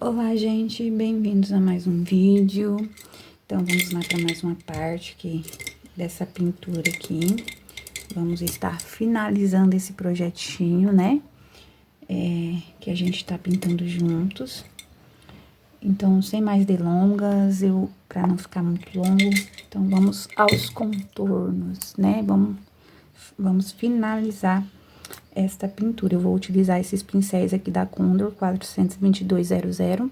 Olá, gente, bem-vindos a mais um vídeo. Então, vamos lá para mais uma parte aqui dessa pintura aqui. Vamos estar finalizando esse projetinho, né? Que a gente tá pintando juntos. Então, sem mais delongas, para não ficar muito longo, então vamos aos contornos, né? Vamos finalizar esta pintura. Eu vou utilizar esses pincéis aqui da Condor 42200,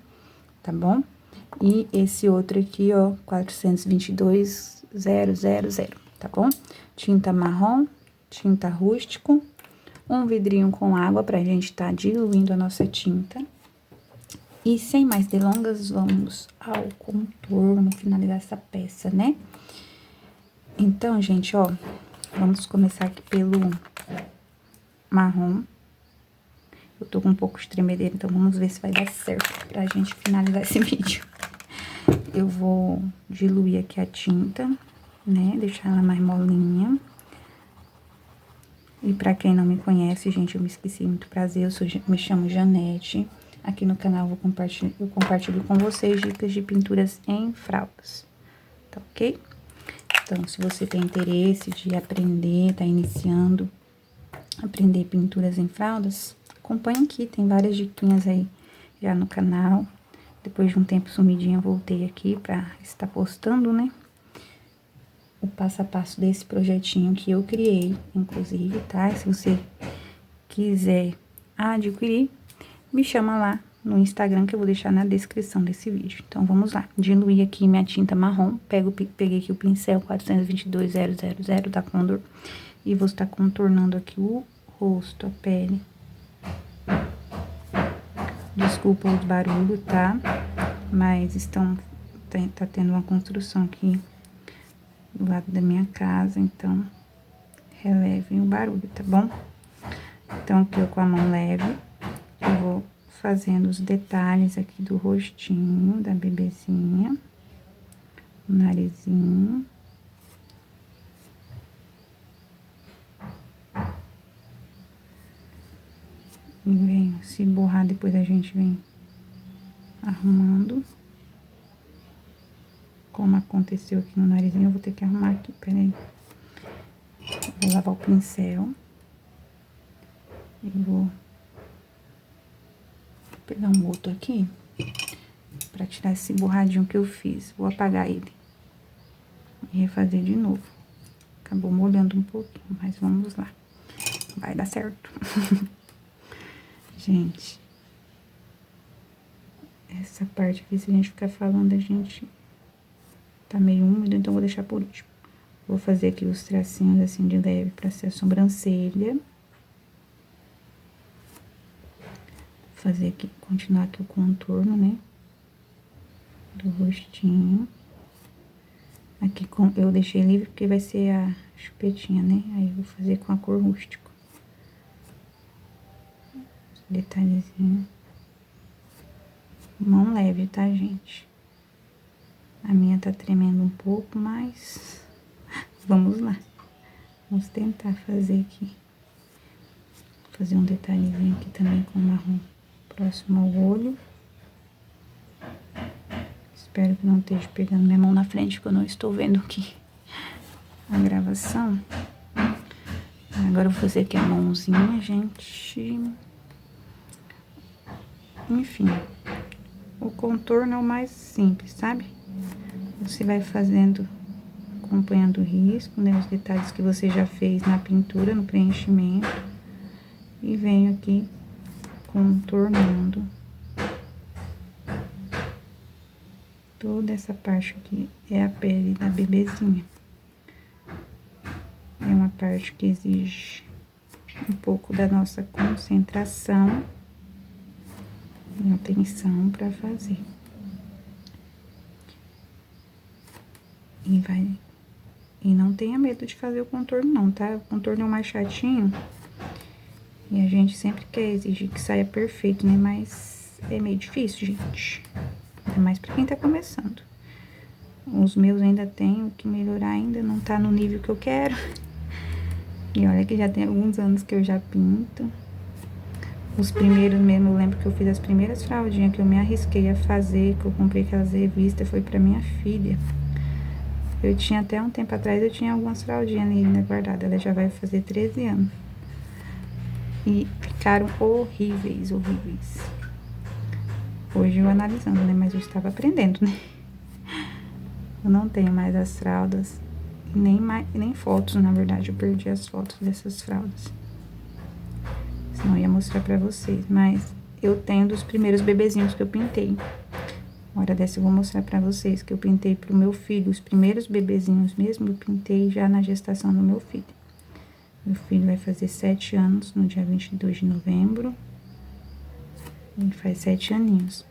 tá bom? E esse outro aqui, ó, 422000, tá bom? Tinta marrom, tinta rústico, um vidrinho com água pra gente tá diluindo a nossa tinta. E sem mais delongas, vamos ao contorno, finalizar essa peça, né? Então, gente, ó, vamos começar aqui pelo marrom. Eu tô com um pouco de tremedeira, então vamos ver se vai dar certo pra gente finalizar esse vídeo. Eu vou diluir aqui a tinta, né? Deixar ela mais molinha. E pra quem não me conhece, gente, eu me esqueci, muito prazer, me chamo Janete. Aqui no canal eu compartilho com vocês dicas de pinturas em fraldas, tá ok? Então, se você tem interesse de aprender, tá iniciando aprender pinturas em fraldas, acompanhe aqui, tem várias diquinhas aí já no canal. Depois de um tempo sumidinha, eu voltei aqui pra estar postando, né? O passo a passo desse projetinho que eu criei, inclusive, tá? Se você quiser adquirir, me chama lá no Instagram, que eu vou deixar na descrição desse vídeo. Então, vamos lá. Diluir aqui minha tinta marrom. Peguei aqui o pincel 422000 da Condor. E vou estar contornando aqui o rosto, a pele. Desculpa os barulhos, tá? Mas tá tendo uma construção aqui do lado da minha casa, então relevem o barulho, tá bom? Então, aqui eu com a mão leve, eu vou fazendo os detalhes aqui do rostinho da bebezinha, o narizinho. E venho, se borrar, depois a gente vem arrumando. Como aconteceu aqui no narizinho, eu vou ter que arrumar aqui, peraí. Vou lavar o pincel. E vou pegar um outro aqui, pra tirar esse borradinho que eu fiz. Vou apagar ele e refazer de novo. Acabou molhando um pouquinho, mas vamos lá. Vai dar certo. Gente, essa parte aqui, se a gente ficar falando, a gente tá meio úmido, então vou deixar por último. Vou fazer aqui os tracinhos assim de leve pra ser a sobrancelha. Fazer aqui, continuar aqui o contorno, né? Do rostinho. Aqui eu deixei livre porque vai ser a chupetinha, né? Aí eu vou fazer com a cor rústico. Detalhezinho. Mão leve, tá, gente? A minha tá tremendo um pouco, mas vamos lá. Vamos tentar fazer aqui. Fazer um detalhezinho aqui também com marrom próximo ao olho. Espero que não esteja pegando minha mão na frente, porque eu não estou vendo aqui a gravação. Agora eu vou fazer aqui a mãozinha, gente. Enfim, o contorno é o mais simples, sabe? Você vai fazendo, acompanhando o risco, né? Os detalhes que você já fez na pintura, no preenchimento. E venho aqui contornando toda essa parte aqui. É a pele da bebezinha. É uma parte que exige um pouco da nossa concentração e atenção pra fazer. E não tenha medo de fazer o contorno não, tá? O contorno é o mais chatinho. E a gente sempre quer exigir que saia perfeito, né? Mas é meio difícil, gente. É mais pra quem tá começando. Os meus ainda tem o que melhorar, ainda não tá no nível que eu quero. E olha que já tem alguns anos que eu já pinto. Os primeiros mesmo, eu lembro que eu fiz as primeiras fraldinhas que eu me arrisquei a fazer, que eu comprei aquelas revistas, foi pra minha filha. Eu tinha até um tempo atrás, eu tinha algumas fraldinhas ali, né, guardadas. Ela já vai fazer 13 anos. E ficaram horríveis, horríveis. Hoje eu analisando, né, mas eu estava aprendendo, né. Eu não tenho mais as fraldas, nem fotos, na verdade, eu perdi as fotos dessas fraldas. Senão eu ia mostrar pra vocês, mas eu tenho dos primeiros bebezinhos que eu pintei. Hora dessa eu vou mostrar pra vocês que eu pintei pro meu filho, os primeiros bebezinhos mesmo, eu pintei já na gestação do meu filho. Meu filho vai fazer 7 anos no dia 22 de novembro. Ele faz 7 aninhos.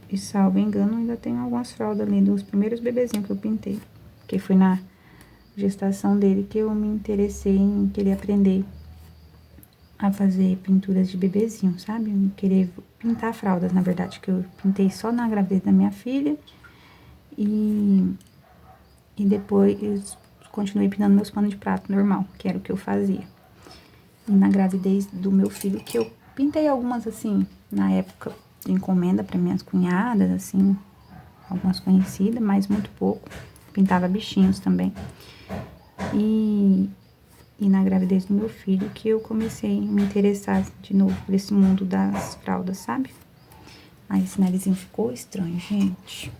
E salvo engano, ainda tenho algumas fraldas ali dos primeiros bebezinhos que eu pintei. Porque foi na gestação dele que eu me interessei em querer aprender a fazer pinturas de bebezinho, sabe? Querer pintar fraldas, na verdade, que eu pintei só na gravidez da minha filha. E depois eu continuei pintando meus panos de prato normal, que era o que eu fazia. E na gravidez do meu filho, que eu pintei algumas, assim, na época de encomenda para minhas cunhadas, assim, algumas conhecidas, mas muito pouco. Pintava bichinhos também. E na gravidez do meu filho que eu comecei a me interessar de novo por esse mundo das fraldas, sabe? Aí esse narizinho ficou estranho, gente.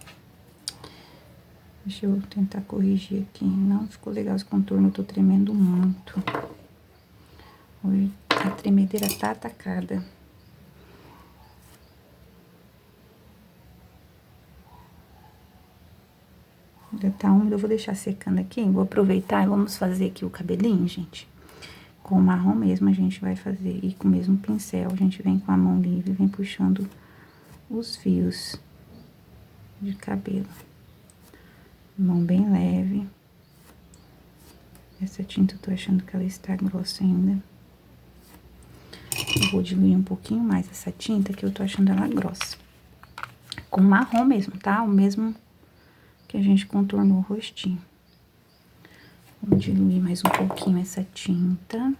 Deixa eu tentar corrigir aqui. Não ficou legal esse contorno, eu tô tremendo muito. Hoje a tremedeira tá atacada. Já tá úmido, eu vou deixar secando aqui. Vou aproveitar e vamos fazer aqui o cabelinho, gente. Com o marrom mesmo a gente vai fazer. E com o mesmo pincel, a gente vem com a mão livre e vem puxando os fios de cabelo. Mão bem leve. Essa tinta eu tô achando que ela está grossa ainda. Eu vou diluir um pouquinho mais essa tinta, que eu tô achando ela grossa. Com marrom mesmo, tá? O mesmo que a gente contornou o rostinho. Vou diluir mais um pouquinho essa tinta.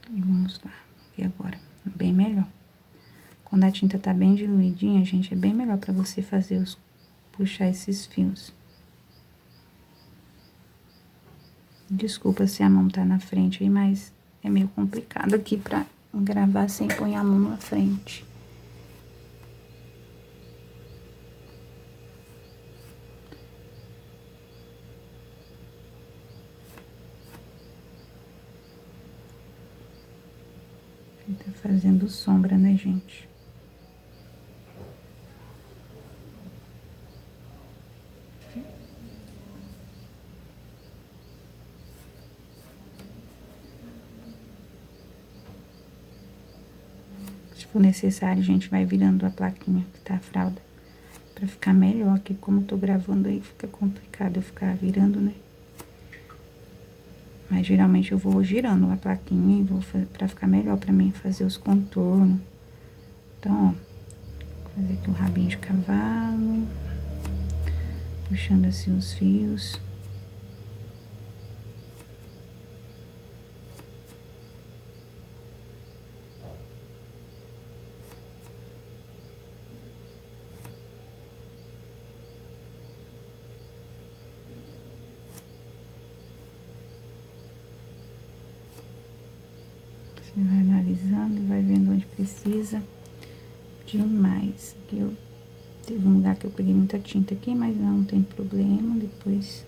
E vamos lá, ver agora, bem melhor. Quando a tinta tá bem diluidinha, gente, é bem melhor pra você fazer puxar esses fios. Desculpa se a mão tá na frente aí, mas é meio complicado aqui pra gravar sem pôr a mão na frente. Ele tá fazendo sombra, né, gente? Se for necessário, a gente vai virando a plaquinha que tá a fralda. Pra ficar melhor, que como eu tô gravando aí, fica complicado eu ficar virando, né? Mas geralmente eu vou girando a plaquinha e vou pra ficar melhor pra mim fazer os contornos. Então, ó, vou fazer aqui o rabinho de cavalo. Puxando assim os fios. Você vai analisando e vai vendo onde precisa de mais. Aqui teve um lugar que eu peguei muita tinta aqui, mas não tem problema. Depois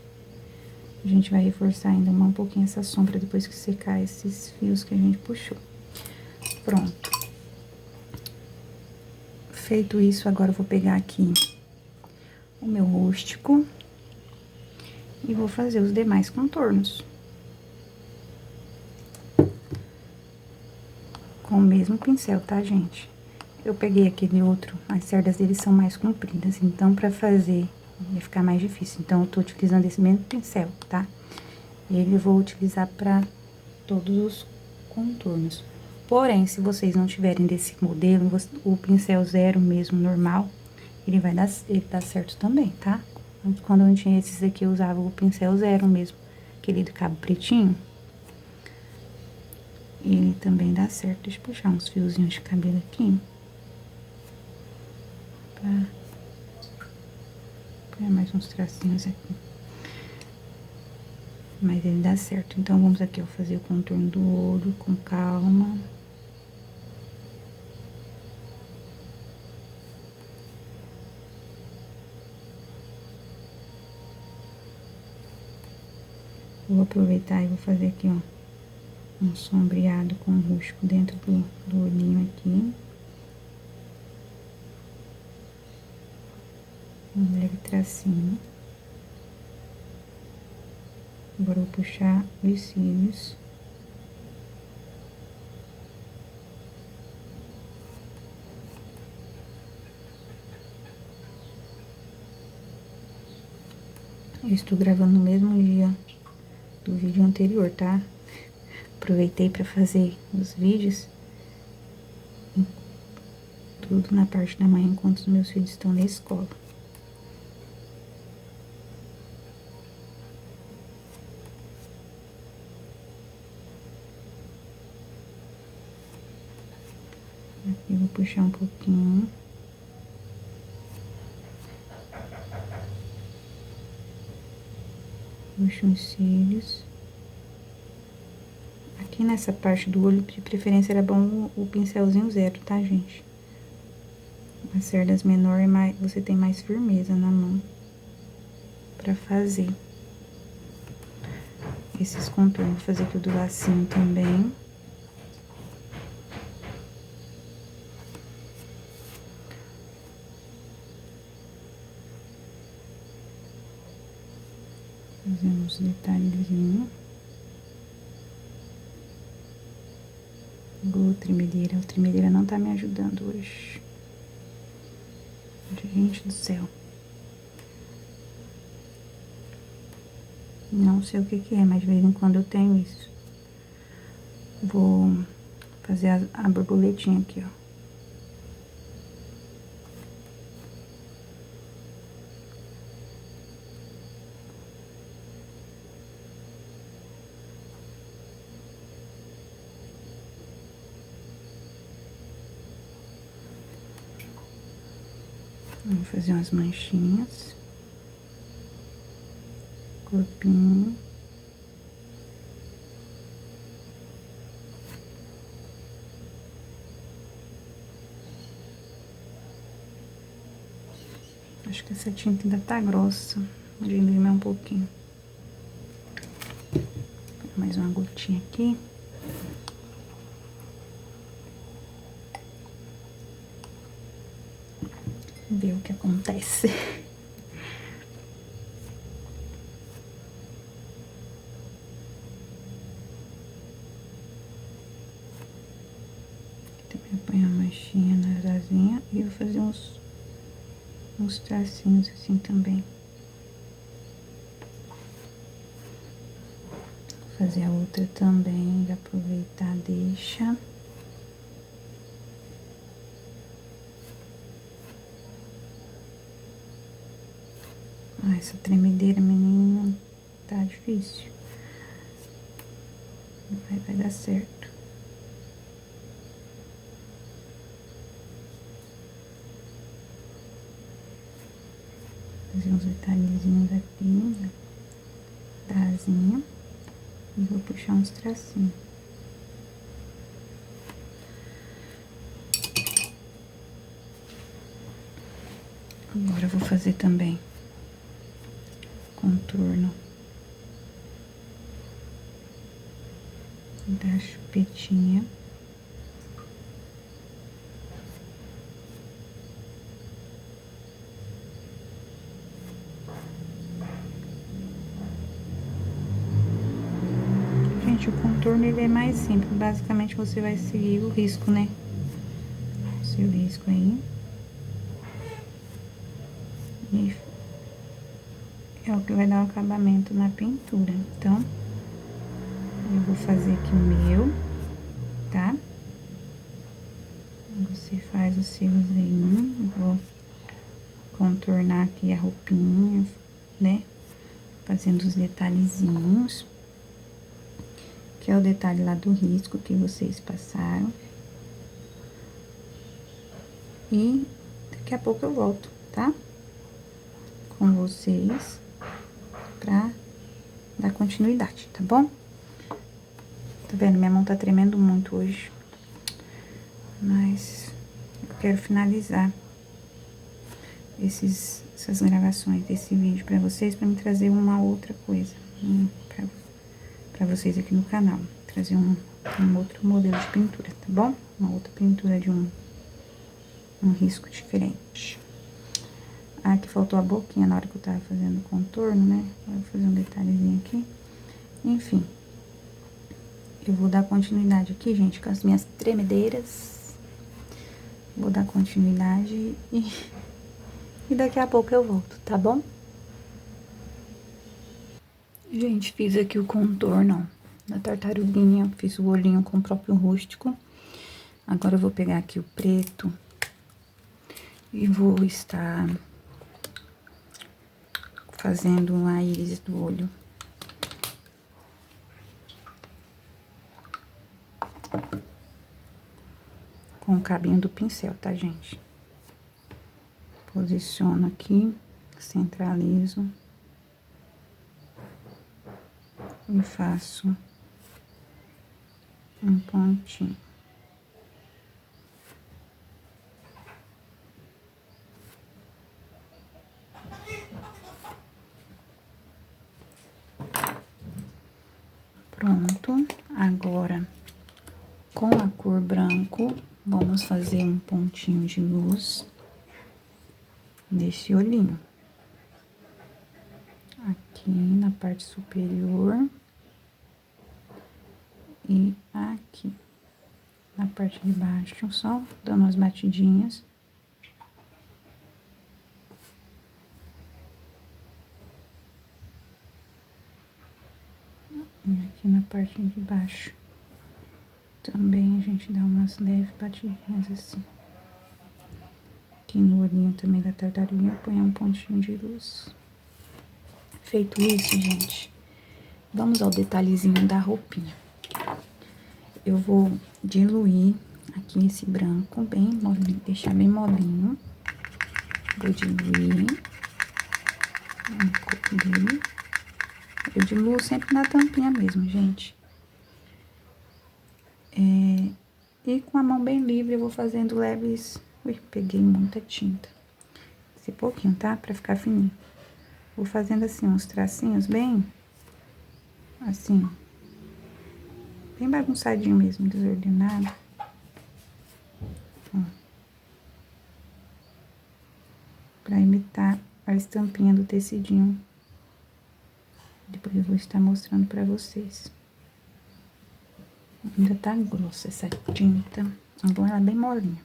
a gente vai reforçar ainda um pouquinho essa sombra depois que secar esses fios que a gente puxou. Pronto. Feito isso, agora eu vou pegar aqui o meu rústico e vou fazer os demais contornos. Com o mesmo pincel, tá, gente? Eu peguei aquele outro, as cerdas dele são mais compridas, então pra fazer vai ficar mais difícil. Então eu tô utilizando esse mesmo pincel, tá? Ele eu vou utilizar pra todos os contornos. Porém, se vocês não tiverem desse modelo, o pincel zero mesmo, normal, ele dá certo também, tá? Quando eu tinha esses aqui, eu usava o pincel 0 mesmo, aquele do cabo pretinho. Ele também dá certo. Deixa eu puxar uns fiozinhos de cabelo aqui. Pra pôr mais uns tracinhos aqui. Mas ele dá certo. Então, vamos aqui, ó, fazer o contorno do olho com calma. Vou aproveitar e vou fazer aqui, ó, um sombreado com rústico dentro do olhinho aqui. Um leve tracinho. Agora eu vou puxar os cílios. Eu estou gravando no mesmo dia do vídeo anterior, tá? Aproveitei para fazer os vídeos, tudo na parte da manhã, enquanto os meus filhos estão na escola. Aqui eu vou puxar um pouquinho. Puxo os cílios. Aqui nessa parte do olho, de preferência, era bom o pincelzinho 0, tá, gente? As cerdas menores, você tem mais firmeza na mão pra fazer. Esses contornos, vou fazer aqui o do lacinho também. Fazendo uns detalhezinhos. O tremedeira não tá me ajudando hoje. Gente do céu. Não sei o que que é, mas de vez em quando eu tenho isso. Vou fazer a borboletinha aqui, ó. Vou fazer umas manchinhas. Corpinho. Acho que essa tinta ainda tá grossa. Vou diminuir um pouquinho. Mais uma gotinha aqui. Ver o que acontece. Também ponho uma manchinha na asinha e vou fazer uns tracinhos assim também. Vou fazer a outra também, já aproveitar, deixa. Ah, essa tremedeira, menina, tá difícil. Vai dar certo. Fazer uns detalhezinhos aqui, da asinha. E vou puxar uns tracinhos. Agora eu vou fazer também contorno da chupetinha. Gente, o contorno ele é mais simples. Basicamente você vai seguir o risco, né? O seu risco aí. E é o que vai dar o acabamento na pintura. Então, eu vou fazer aqui o meu, tá? Você faz os seus aí, vou contornar aqui a roupinha, né? Fazendo os detalhezinhos. Que é o detalhe lá do risco que vocês passaram. E daqui a pouco eu volto, tá? Com vocês pra dar continuidade, tá bom? Tá vendo? Minha mão tá tremendo muito hoje. Mas eu quero finalizar essas gravações desse vídeo pra vocês, pra me trazer uma outra coisa pra vocês aqui no canal. Trazer um outro modelo de pintura, tá bom? Uma outra pintura de um risco diferente. Ah, aqui faltou a boquinha na hora que eu tava fazendo o contorno, né? Vou fazer um detalhezinho aqui. Enfim. Eu vou dar continuidade aqui, gente, com as minhas tremedeiras. Vou dar continuidade e daqui a pouco eu volto, tá bom? Gente, fiz aqui o contorno da tartaruguinha, fiz o olhinho com o próprio rústico. Agora eu vou pegar aqui o preto e vou estar fazendo a íris do olho. Com o cabinho do pincel, tá, gente? Posiciono aqui, centralizo. E faço um pontinho. Pronto. Agora, com a cor branco, vamos fazer um pontinho de luz nesse olhinho. Aqui na parte superior. E aqui, na parte de baixo, só dando umas batidinhas. E aqui na parte de baixo, também a gente dá umas leves batidinhas assim. Aqui no olhinho também da tartaruguinha, põe um pontinho de luz. Feito isso, gente, vamos ao detalhezinho da roupinha. Eu vou diluir aqui esse branco bem molinho, deixar bem molinho. Vou diluir um pouco dele. Eu diluo sempre na tampinha mesmo, gente. E com a mão bem livre eu vou fazendo leves... Ui, peguei muita tinta. Esse pouquinho, tá? Pra ficar fininho. Vou fazendo assim, uns tracinhos bem... Assim... Bem bagunçadinho mesmo, desordenado. Ó. Pra imitar a estampinha do tecidinho. Depois eu vou estar mostrando pra vocês. Ainda tá grossa essa tinta. Então ela é bem molinha.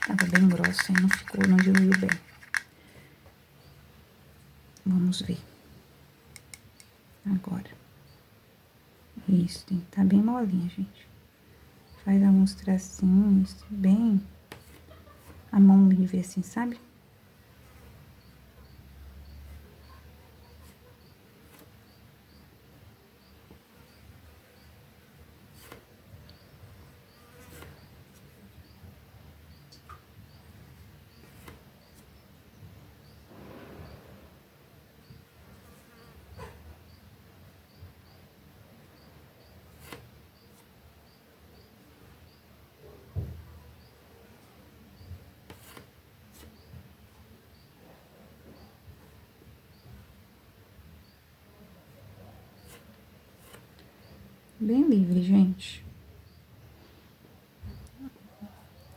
Tava bem grossa e não ficou, não diluiu bem. Vamos ver. Agora. Isso, tem que tá bem molinha, gente. Faz alguns tracinhos, bem... A mão livre assim, sabe? Bem livre, gente.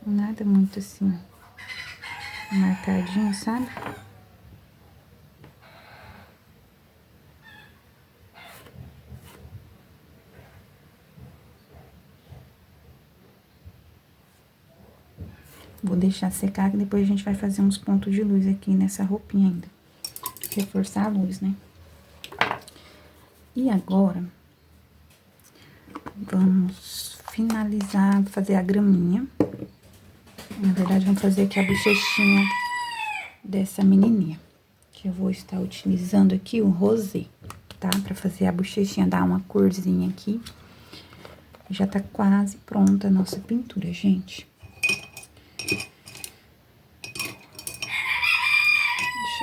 Nada muito assim, marcadinho, sabe? Vou deixar secar, que depois a gente vai fazer uns pontos de luz aqui nessa roupinha ainda. Reforçar a luz, né? E agora... Vamos finalizar, fazer a graminha. Na verdade, vamos fazer aqui a bochechinha dessa menininha. Que eu vou estar utilizando aqui o rosé, tá? Pra fazer a bochechinha, dar uma corzinha aqui. Já tá quase pronta a nossa pintura, gente. Deixa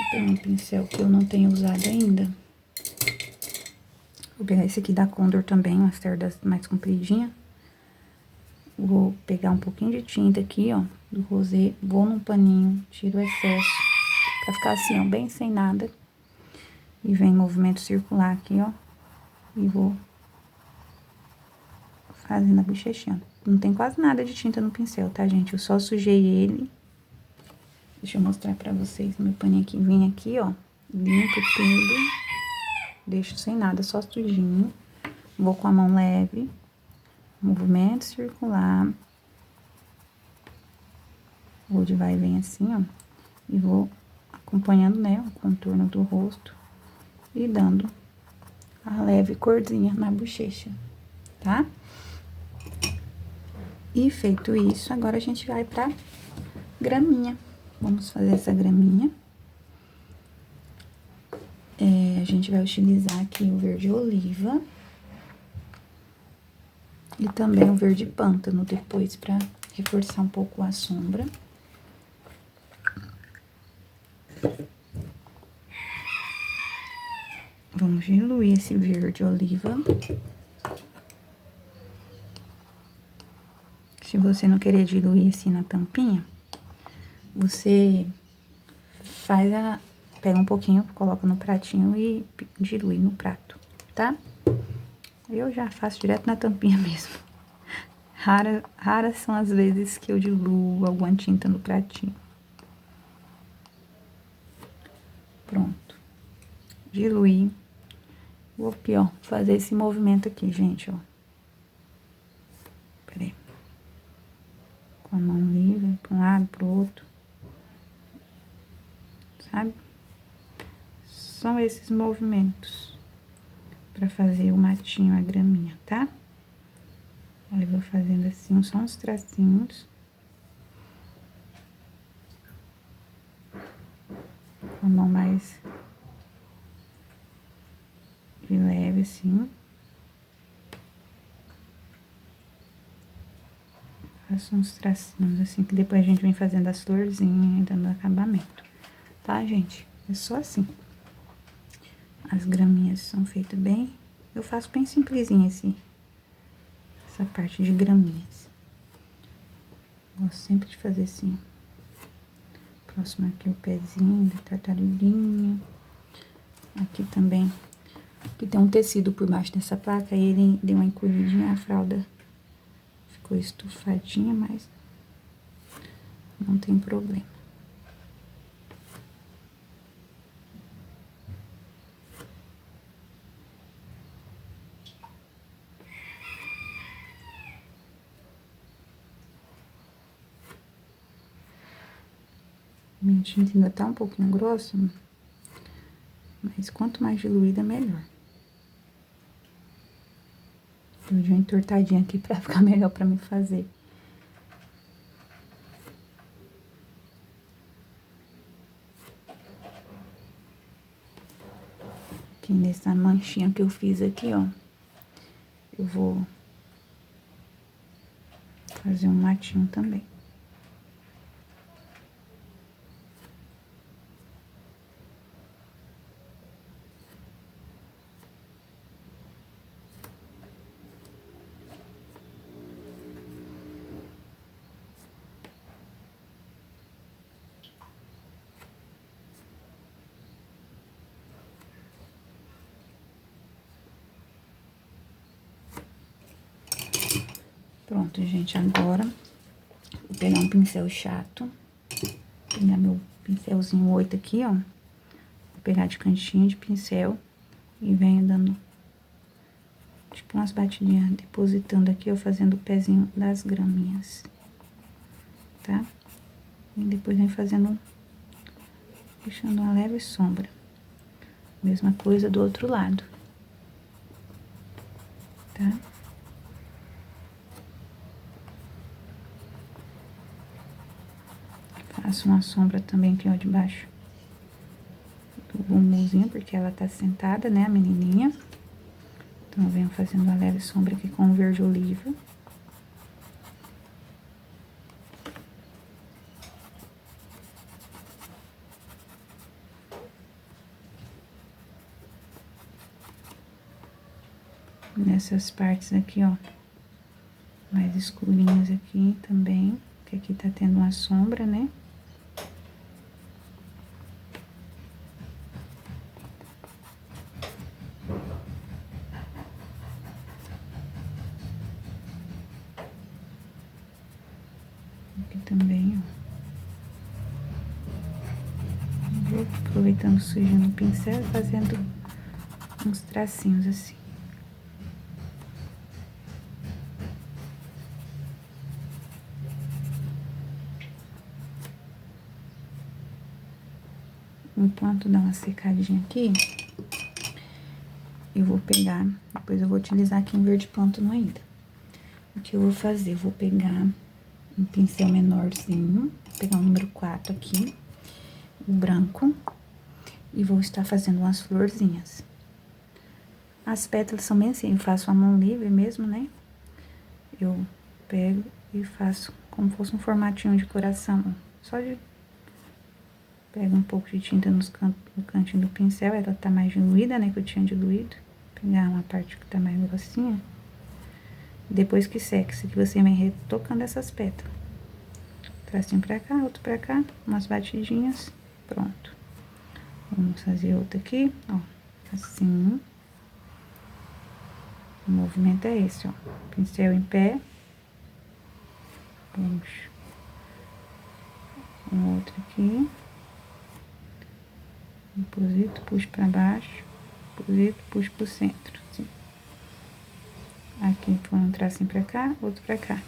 eu pegar um pincel que eu não tenho usado ainda. Vou pegar esse aqui da Condor também, uma cerdas mais compridinha. Vou pegar um pouquinho de tinta aqui, ó, do rosé. Vou num paninho, tiro o excesso, pra ficar assim, ó, bem sem nada. E vem movimento circular aqui, ó. E vou fazendo a bochechinha. Não tem quase nada de tinta no pincel, tá, gente? Eu só sujei ele. Deixa eu mostrar pra vocês. Meu paninho aqui, vem aqui, ó. Limpo tudo. Deixo sem nada, só sujinho. Vou com a mão leve. Movimento circular. Vou de vai e vem assim, ó. E vou acompanhando, né, o contorno do rosto. E dando a leve corzinha na bochecha, tá? E feito isso, agora a gente vai pra graminha. Vamos fazer essa graminha. A gente vai utilizar aqui o verde oliva. E também o verde pântano depois pra reforçar um pouco a sombra. Vamos diluir esse verde oliva. Se você não querer diluir assim na tampinha, você pega um pouquinho, coloca no pratinho e dilui no prato, tá? Eu já faço direto na tampinha mesmo. Raras são as vezes que eu diluo alguma tinta no pratinho. Pronto. Diluí. Vou aqui, ó, fazer esse movimento aqui, gente, ó. Peraí. Com a mão livre, pra um lado, pro outro. Sabe? São esses movimentos pra fazer o matinho, a graminha, tá? Aí, eu vou fazendo assim, só uns tracinhos. Com a mão mais de leve, assim. Faço uns tracinhos, assim, que depois a gente vem fazendo as florzinhas e dando acabamento. Tá, gente? É só assim. As graminhas são feitas bem... Eu faço bem simplesinha, assim. Essa parte de graminhas. Gosto sempre de fazer assim. Próximo aqui o pezinho da tartaruguinha. Aqui também. Aqui tem um tecido por baixo dessa placa. E ele deu uma encolhidinha, a fralda ficou estufadinha, mas não tem problema. Minha tinta ainda tá um pouquinho grossa, mas quanto mais diluída, melhor. Eu dei uma entortadinha aqui pra ficar melhor pra me fazer. Aqui nessa manchinha que eu fiz aqui, ó, eu vou fazer um matinho também. Pronto, gente, agora vou pegar um pincel chato, pegar meu pincelzinho 8 aqui, ó, vou pegar de cantinho de pincel e venho dando tipo umas batidinhas, depositando aqui, ó, fazendo o pezinho das graminhas, tá? E depois vem fazendo, deixando uma leve sombra. Mesma coisa do outro lado, tá? Faço uma sombra também aqui, ó, de baixo bumbumzinho, porque ela tá sentada, né, a menininha. Então, eu venho fazendo uma leve sombra aqui com o verde oliva. Nessas partes aqui, ó, mais escurinhas aqui também, que aqui tá tendo uma sombra, né? Aqui também, ó. Vou aproveitando o sujinho no pincel e fazendo uns tracinhos assim. Enquanto dá uma secadinha aqui, eu vou pegar, depois eu vou utilizar aqui um verde plântano ainda. O que eu vou fazer? Eu vou pegar um pincel menorzinho, vou pegar o número 4 aqui, o branco, e vou estar fazendo umas florzinhas. As pétalas são bem assim, eu faço a mão livre mesmo, né? Eu pego e faço como fosse um formatinho de coração, só de... Pego um pouco de tinta no cantinho do pincel, ela tá mais diluída, né, que eu tinha diluído. Pegar uma parte que tá mais grossinha. Depois que seca, isso aqui você vem retocando essas pétalas. Tracinho pra cá, outro pra cá, umas batidinhas, pronto. Vamos fazer outra aqui, ó, assim. O movimento é esse, ó, pincel em pé. Puxo. Um outro aqui. Deposito, puxo pra baixo, deposito, puxo pro centro, assim. Aqui foi um tracinho pra cá, outro pra cá.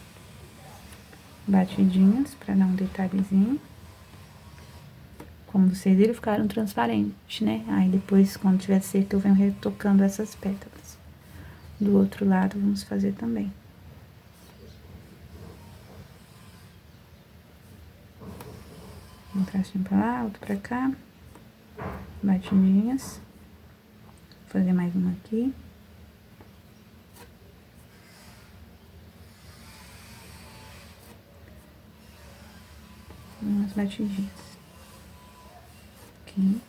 Batidinhas pra dar um detalhezinho. Como vocês viram, ficaram transparentes, né? Aí depois, quando tiver seco, eu venho retocando essas pétalas. Do outro lado, vamos fazer também. Um tracinho pra lá, outro pra cá. Batidinhas. Vou fazer mais uma aqui. Umas batidinhas. Aqui.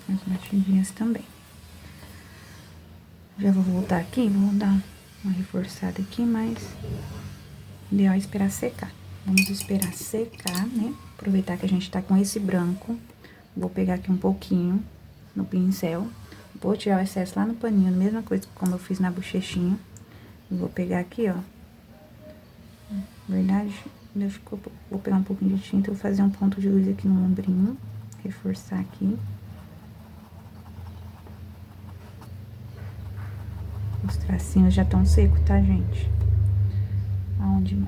As batidinhas também. Já vou voltar aqui, vou dar uma reforçada aqui, mas ideal é esperar secar. Vamos esperar secar, né? Aproveitar que a gente tá com esse branco. Vou pegar aqui um pouquinho no pincel. Vou tirar o excesso lá no paninho, a mesma coisa como eu fiz na bochechinha. Vou pegar aqui, ó. Na verdade, vou pegar um pouquinho de tinta, vou fazer um ponto de luz aqui no ombrinho. Reforçar aqui. Os tracinhos já estão secos, tá, gente?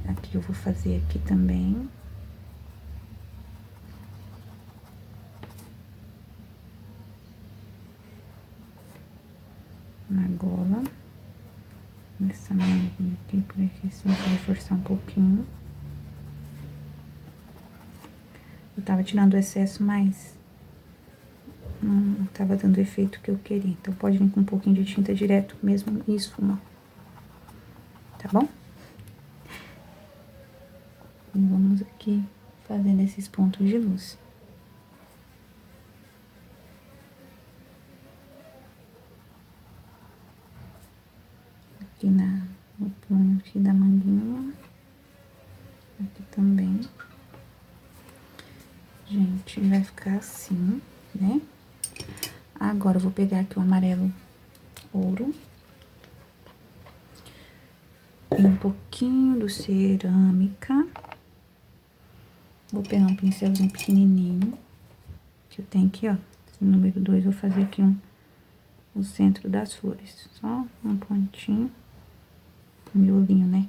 Aqui eu vou fazer aqui também. Na gola. Nessa manguinha aqui, por aqui, assim, vou reforçar um pouquinho. Eu tava tirando o excesso, mas não tava dando o efeito que eu queria. Então, pode vir com um pouquinho de tinta direto mesmo e esfuma. Tá bom? E vamos aqui fazendo esses pontos de luz. Aqui no plano aqui da manguinha. Aqui também. Gente, vai ficar assim, né? Agora, eu vou pegar aqui o amarelo ouro. E um pouquinho do cerâmica. Vou pegar um pincelzinho pequenininho. Que eu tenho aqui, ó. Esse número 2, vou fazer aqui o centro das flores. Só um pontinho. Um miolinho, né?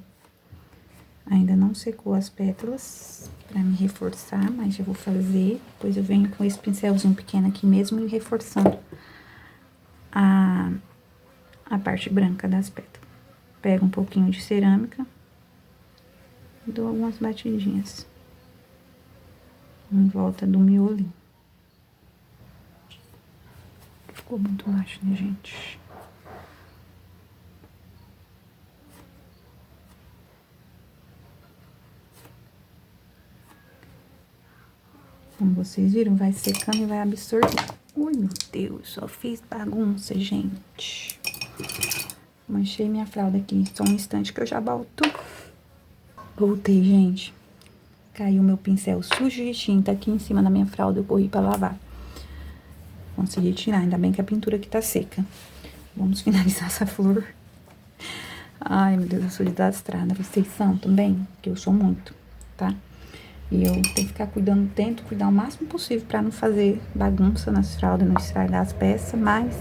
Ainda não secou as pétalas pra me reforçar, mas já vou fazer. Depois eu venho com esse pincelzinho pequeno aqui mesmo e reforçando a parte branca das pétalas. Pego um pouquinho de cerâmica, Dou algumas batidinhas em volta do miolinho. Ficou muito macho, né, gente? Como vocês viram, vai secando e vai absorvendo. Ui, meu Deus, só fiz bagunça, gente. Manchei minha fralda aqui. Só um instante que eu já volto. Voltei, gente. Caiu meu pincel sujo de tinta aqui em cima da minha fralda. Eu corri pra lavar. Consegui tirar. Ainda bem que a pintura aqui tá seca. Vamos finalizar essa flor. Ai, meu Deus, eu sou desastrada. Vocês são também? Que eu sou muito, tá? E eu tenho que ficar cuidando, tento cuidar o máximo possível pra não fazer bagunça nas fraldas, não estragar as peças, mas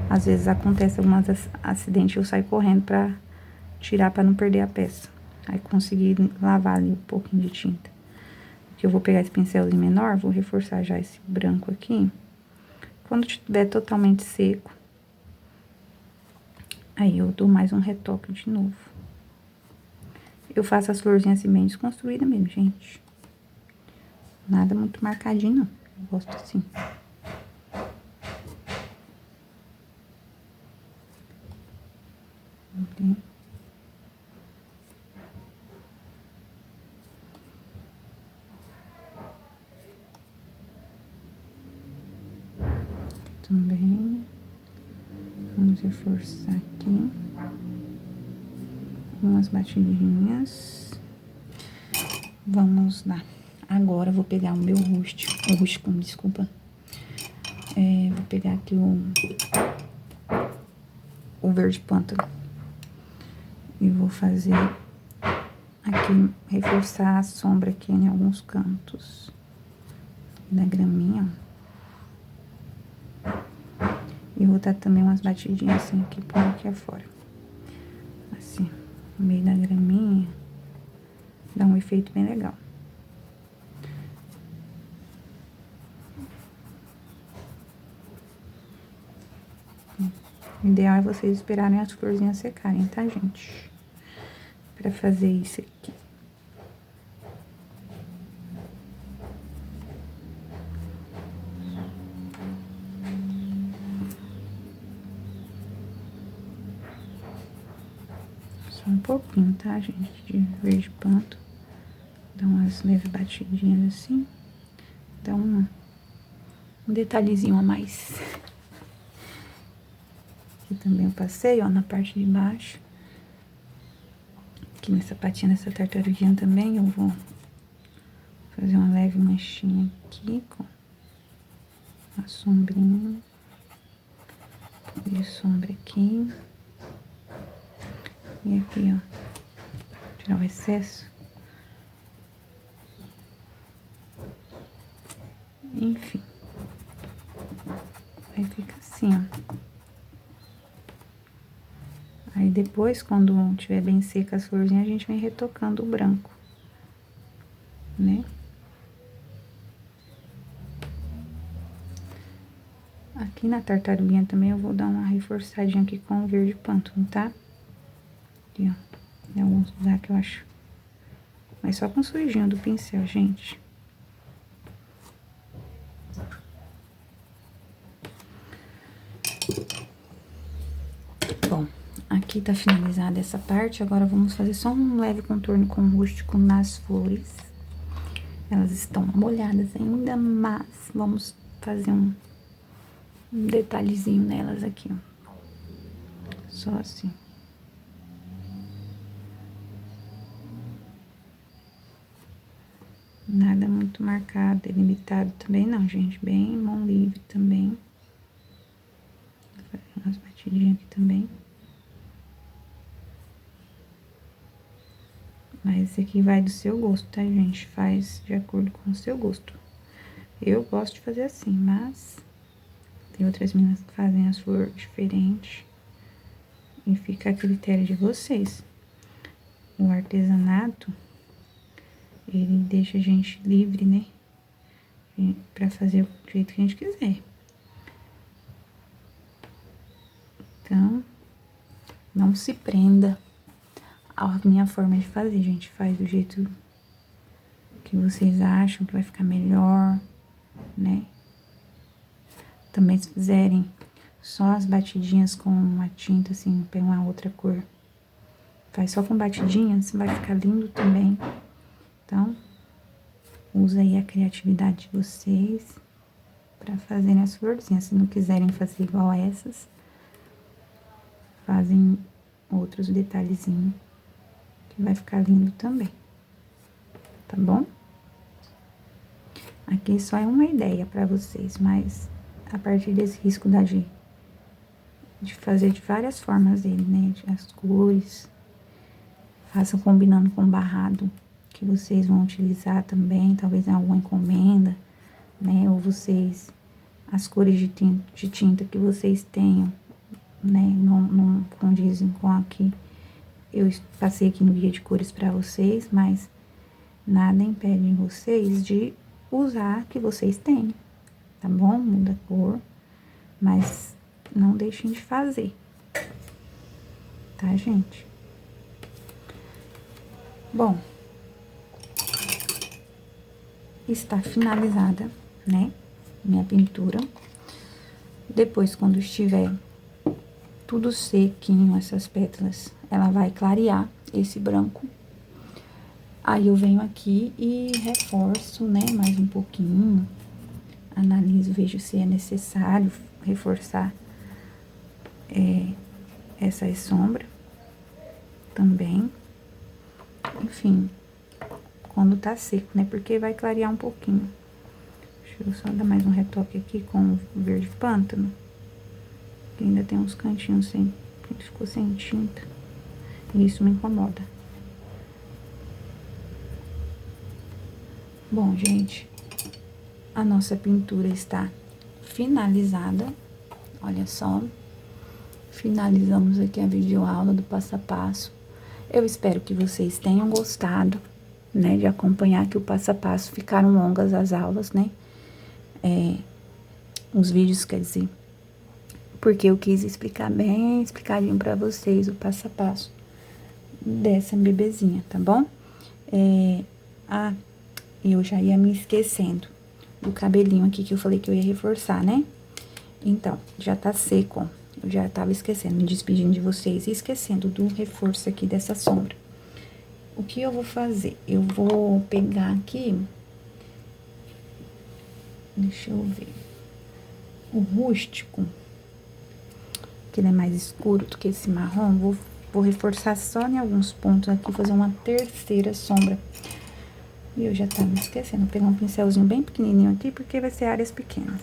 às vezes acontece alguns acidentes e eu saio correndo pra tirar pra não perder a peça. Aí consegui lavar ali um pouquinho de tinta. Porque eu vou pegar esse pincelzinho menor, vou reforçar já esse branco aqui. Quando estiver totalmente seco, aí eu dou mais um retoque de novo. Eu faço as florzinhas assim bem desconstruídas mesmo, gente. Nada muito marcadinho, não. Eu gosto assim. Ok. Também. Vamos reforçar aqui. Umas batidinhas. Vamos lá. Agora eu vou pegar o meu rústico, desculpa. Vou pegar aqui o verde pântano. E vou fazer aqui, reforçar a sombra aqui em alguns cantos da graminha, ó. E vou dar também umas batidinhas assim aqui por aqui afora. Assim, no meio da graminha, dá um efeito bem legal. O ideal é vocês esperarem as florzinhas secarem, tá, gente? Pra fazer isso aqui. Só um pouquinho, tá, gente? De verde pântano. Dá umas leves batidinhas assim. Dá um detalhezinho a mais. Aqui também eu passei, ó, na parte de baixo. Aqui nessa patinha dessa tartaruguinha também eu vou fazer uma leve manchinha aqui com a sombrinha. De sombra aqui. E aqui, ó, tirar o excesso. Enfim. Aí fica assim, ó. Aí depois, quando tiver bem seca as florzinhas, a gente vem retocando o branco, né? Aqui na tartaruguinha também eu vou dar uma reforçadinha aqui com o verde pântano, tá? Aqui, ó. Em alguns lugares que eu acho. Mas só com o sujinho do pincel, gente. Bom, aqui tá finalizada essa parte. Agora vamos fazer só um leve contorno com rústico nas flores. Elas estão molhadas ainda, mas vamos fazer um detalhezinho nelas aqui, ó. Só assim. Nada muito marcado, delimitado também não, gente. Bem mão livre também. Vou fazer umas batidinhas aqui também. Mas esse aqui vai do seu gosto, tá, gente? Faz de acordo com o seu gosto. Eu gosto de fazer assim, mas tem outras meninas que fazem as flores diferentes. E fica a critério de vocês. O artesanato, ele deixa a gente livre, né? Pra fazer do jeito que a gente quiser. Então, não se prenda a minha forma de fazer, gente. Faz do jeito que vocês acham que vai ficar melhor, né? Também se fizerem só as batidinhas com uma tinta, assim, pega uma outra cor. Faz só com batidinhas, vai ficar lindo também. Então, usa aí a criatividade de vocês pra fazerem as florzinhas. Se não quiserem fazer igual a essas, fazem outros detalhezinhos, que vai ficar lindo também. Tá bom? Aqui só é uma ideia pra vocês, mas a partir desse risco de fazer de várias formas dele, né? As cores, façam combinando com o barrado que vocês vão utilizar também, talvez em alguma encomenda, né? Ou vocês, as cores de tinta que vocês tenham, né? Não condizem com aqui. Eu passei aqui no guia de cores pra vocês, mas nada impede vocês de usar que vocês têm, tá bom? Muda a cor, mas não deixem de fazer, tá, gente? Bom, está finalizada, né, minha pintura. Depois, quando estiver tudo sequinho, essas pétalas, ela vai clarear esse branco. Aí, eu venho aqui e reforço, né, mais um pouquinho. Analiso, vejo se é necessário reforçar essa sombra também. Enfim, quando tá seco, né? Porque vai clarear um pouquinho. Deixa eu só dar mais um retoque aqui com o verde pântano. Que ainda tem uns cantinhos sem... que ficou sem tinta. E isso me incomoda. Bom, gente, a nossa pintura está finalizada. Olha só. Finalizamos aqui a videoaula do passo a passo. Eu espero que vocês tenham gostado, né, de acompanhar aqui o passo a passo. Ficaram longas as aulas, né? Os vídeos, quer dizer. Porque eu quis explicar bem explicadinho pra vocês o passo a passo dessa bebezinha, tá bom? Eu já ia me esquecendo do cabelinho aqui que eu falei que eu ia reforçar, né? Então, já tá seco, ó. Eu já tava esquecendo, me despedindo de vocês e esquecendo do reforço aqui dessa sombra. O que eu vou fazer? Eu vou pegar aqui... Deixa eu ver. O rústico, que ele é mais escuro do que esse marrom, vou reforçar só em alguns pontos aqui, fazer uma terceira sombra. E eu já tava esquecendo, vou pegar um pincelzinho bem pequenininho aqui, porque vai ser áreas pequenas.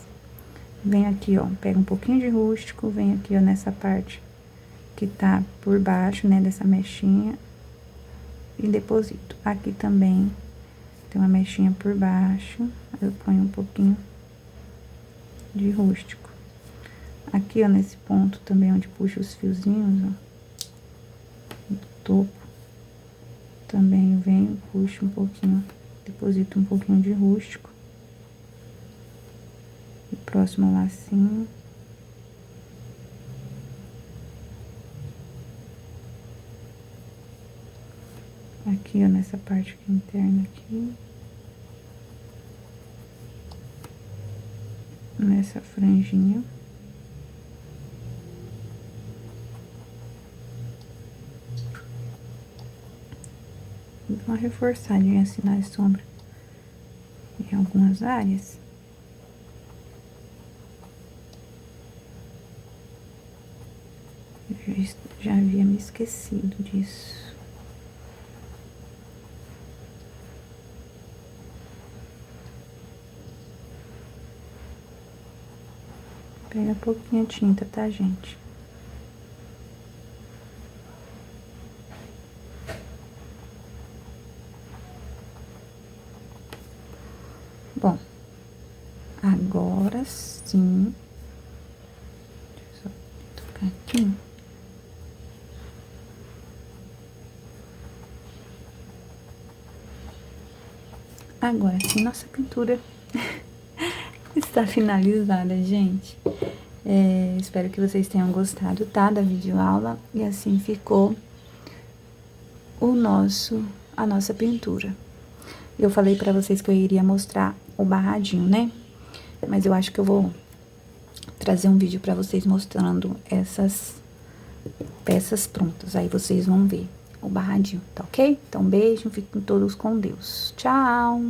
Venho aqui, ó, pego um pouquinho de rústico, venho aqui, ó, nessa parte que tá por baixo, né, dessa mechinha, e deposito. Aqui também tem uma mechinha por baixo, eu ponho um pouquinho de rústico. Aqui, ó, nesse ponto também, onde puxa os fiozinhos, ó, do topo, também eu venho, puxo um pouquinho, deposito um pouquinho de rústico. E próximo lacinho. Aqui, ó, nessa parte aqui interna aqui. Nessa franjinha. Dá uma reforçadinha assim na sombra em algumas áreas. Eu já havia me esquecido disso. Pega um pouquinho de tinta, tá, gente? Bom, agora sim. Deixa eu só tocar aqui. Agora sim, nossa pintura está finalizada, gente. Espero que vocês tenham gostado, tá, da videoaula. E assim ficou a nossa pintura. Eu falei pra vocês que eu iria mostrar o barradinho, né? Mas eu acho que eu vou trazer um vídeo pra vocês mostrando essas peças prontas. Aí vocês vão ver o barradinho, tá ok? Então, beijo, fiquem todos com Deus. Tchau!